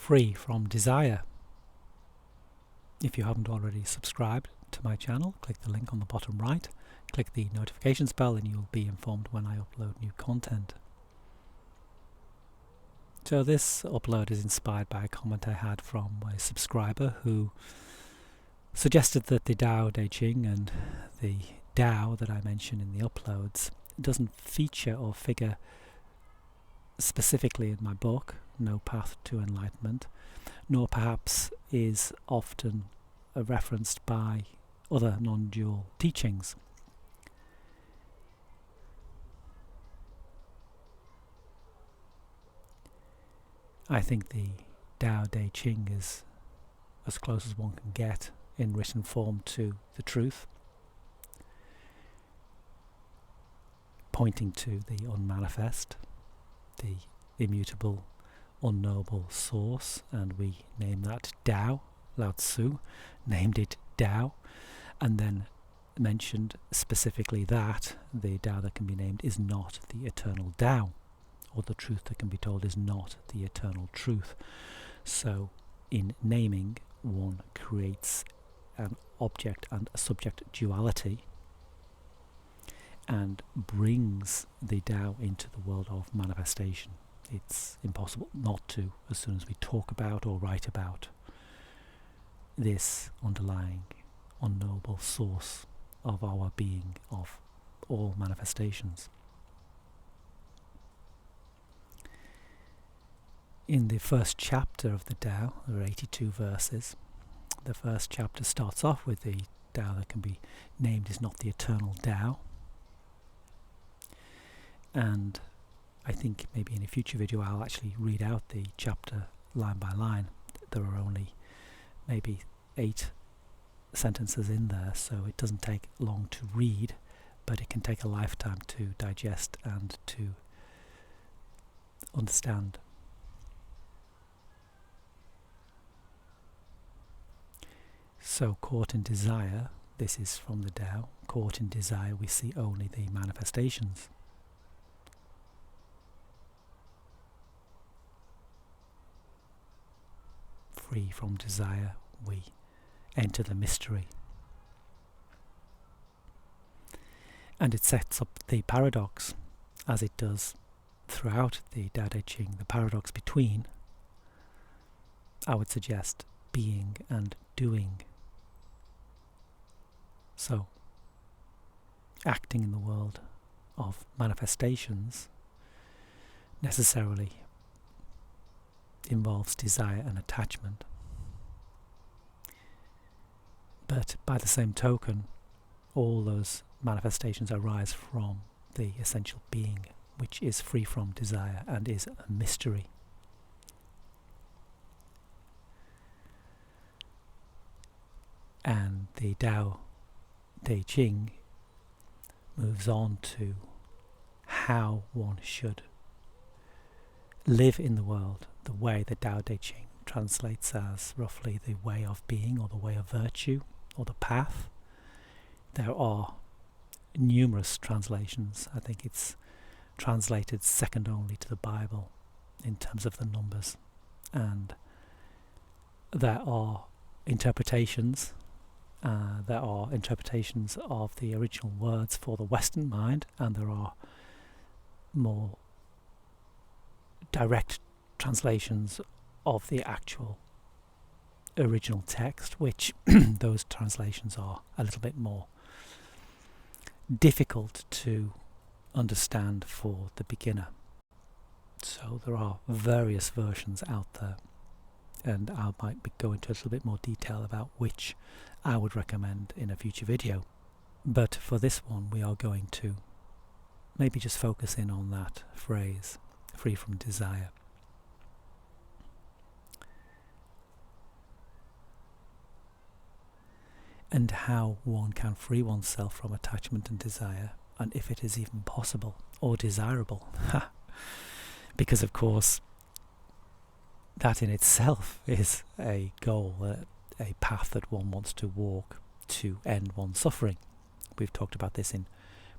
free from desire. If you haven't already subscribed to my channel, click the link on the bottom right, click the notifications bell, and you'll be informed when I upload new content. So this upload is inspired by a comment I had from a subscriber who suggested that the Tao Te Ching and the Tao that I mention in the uploads doesn't feature or figure specifically in my book, No Path to Enlightenment, nor perhaps is often referenced by other non-dual teachings. I think the Tao Te Ching is as close as one can get in written form to the truth, pointing to the unmanifest, the immutable, unknowable source, and we name that Tao. Lao Tzu named it Tao, and then mentioned specifically that the Tao that can be named is not the eternal Tao, or the truth that can be told is not the eternal truth. So in naming, one creates an object and a subject duality and brings the Tao into the world of manifestation. It's impossible not to, as soon as we talk about or write about this underlying unknowable source of our being, of all manifestations. In the first chapter of the Tao, there are 82 verses. The first chapter starts off with the Tao that can be named is not the eternal Tao. And I think maybe in a future video I'll actually read out the chapter line by line. There are only maybe 8 sentences in there, so it doesn't take long to read, but it can take a lifetime to digest and to understand. So caught in desire, this is from the Tao, caught in desire we see only the manifestations. Free from desire we enter the mystery. And it sets up the paradox, as it does throughout the Tao Te Ching, the paradox between, I would suggest, being and doing. So, acting in the world of manifestations necessarily involves desire and attachment. But by the same token, all those manifestations arise from the essential being, which is free from desire and is a mystery. And the Tao Te Ching moves on to how one should live in the world, the way the Tao Te Ching translates as roughly the way of being, or the way of virtue, or the path. There are numerous translations. I think it's translated second only to the Bible in terms of the numbers, and there are interpretations. There are interpretations of the original words for the Western mind, and there are more direct translations of the actual original text, which those translations are a little bit more difficult to understand for the beginner. So there are various versions out there, and I might go into a little bit more detail about which I would recommend in a future video. But for this one we are going to maybe just focus in on that phrase, free from desire. And how one can free oneself from attachment and desire, and if it is even possible or desirable. Because of course that in itself is a goal, a path that one wants to walk to end one's suffering. We've talked about this in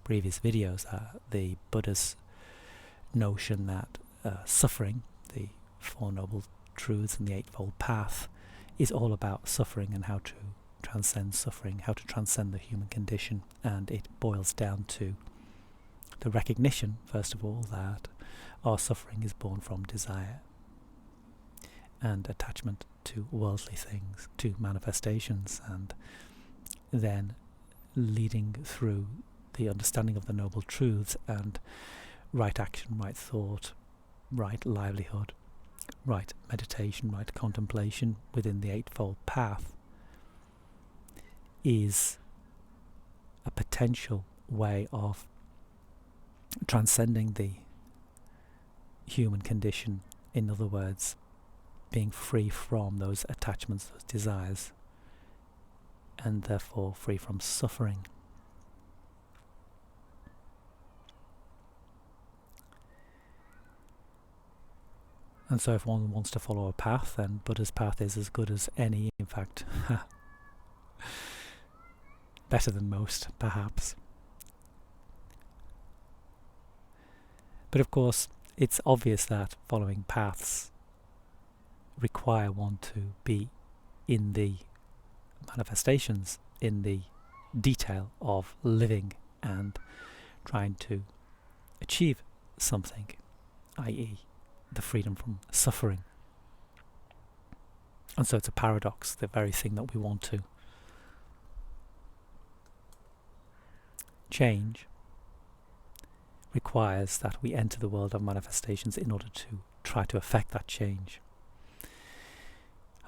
previous videos, the Buddha's notion that suffering, the Four Noble truths in the Eightfold Path is all about suffering and how to transcend suffering, how to transcend the human condition. And it boils down to the recognition, first of all, that our suffering is born from desire and attachment to worldly things, to manifestations, and then leading through the understanding of the noble truths and right action, right thought, right livelihood, right meditation, right contemplation within the Eightfold Path is a potential way of transcending the human condition. In other words, being free from those attachments, those desires, and therefore free from suffering. And so if one wants to follow a path, then Buddha's path is as good as any, in fact, better than most, perhaps. But of course, it's obvious that following paths require one to be in the manifestations, in the detail of living and trying to achieve something, i.e. the freedom from suffering. And so it's a paradox, the very thing that we want to change requires that we enter the world of manifestations in order to try to affect that change.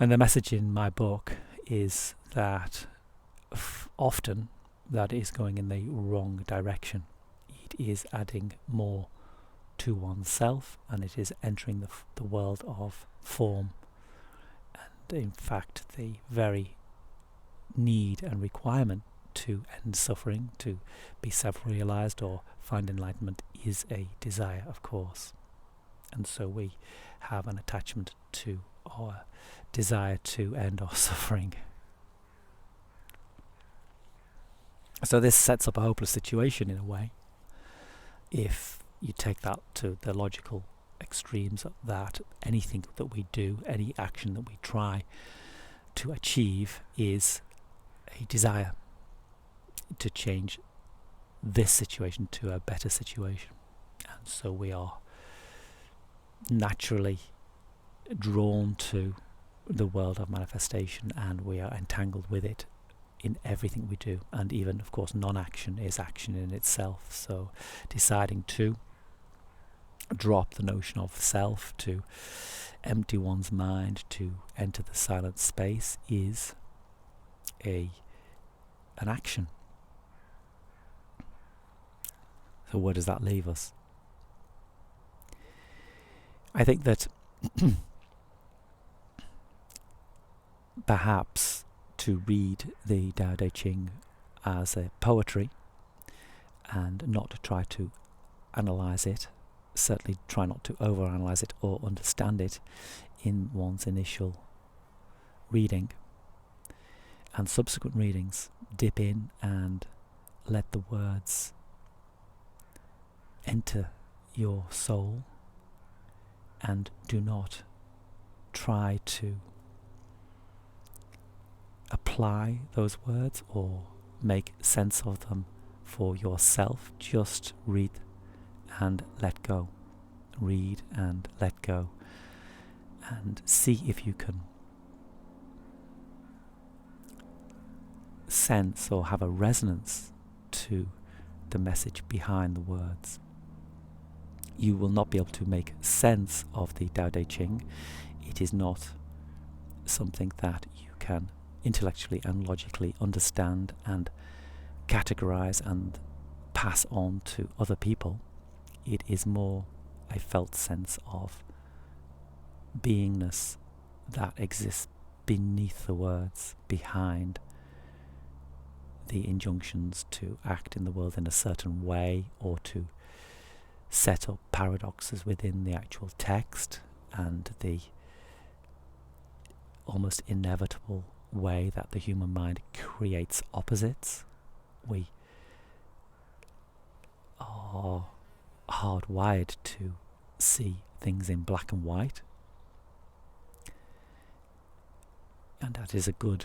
And the message in my book is that often that is going in the wrong direction. It is adding more to oneself, and it is entering the world of form. And in fact, the very need and requirement to end suffering, to be self-realized or find enlightenment, is a desire, of course. And so we have an attachment to our desire to end our suffering. So this sets up a hopeless situation in a way, if you take that to the logical extremes, that anything that we do, any action that we try to achieve is a desire to change this situation to a better situation. And so we are naturally drawn to the world of manifestation, and we are entangled with it in everything we do. And even, of course, non-action is action in itself. So deciding to drop the notion of self, to empty one's mind, to enter the silent space is an action. So where does that leave us? I think that perhaps to read the Tao Te Ching as a poetry and not to try to analyze it, certainly try not to overanalyze it or understand it in one's initial reading, and subsequent readings dip in and let the words enter your soul, and do not try to apply those words or make sense of them for yourself. Just read and let go. Read and let go, and see if you can sense or have a resonance to the message behind the words. You will not be able to make sense of the Tao Te Ching. It is not something that you can intellectually and logically understand and categorize and pass on to other people. It is more a felt sense of beingness that exists beneath the words, behind the injunctions to act in the world in a certain way, or to set up paradoxes within the actual text, and the almost inevitable way that the human mind creates opposites. We are hardwired to see things in black and white, And that is a good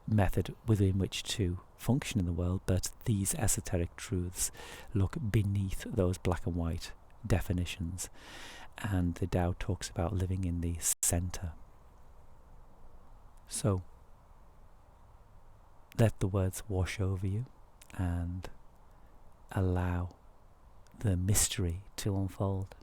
method within which to function in the world, but these esoteric truths look beneath those black and white definitions, and the Tao talks about living in the center. So let the words wash over you and allow the mystery to unfold.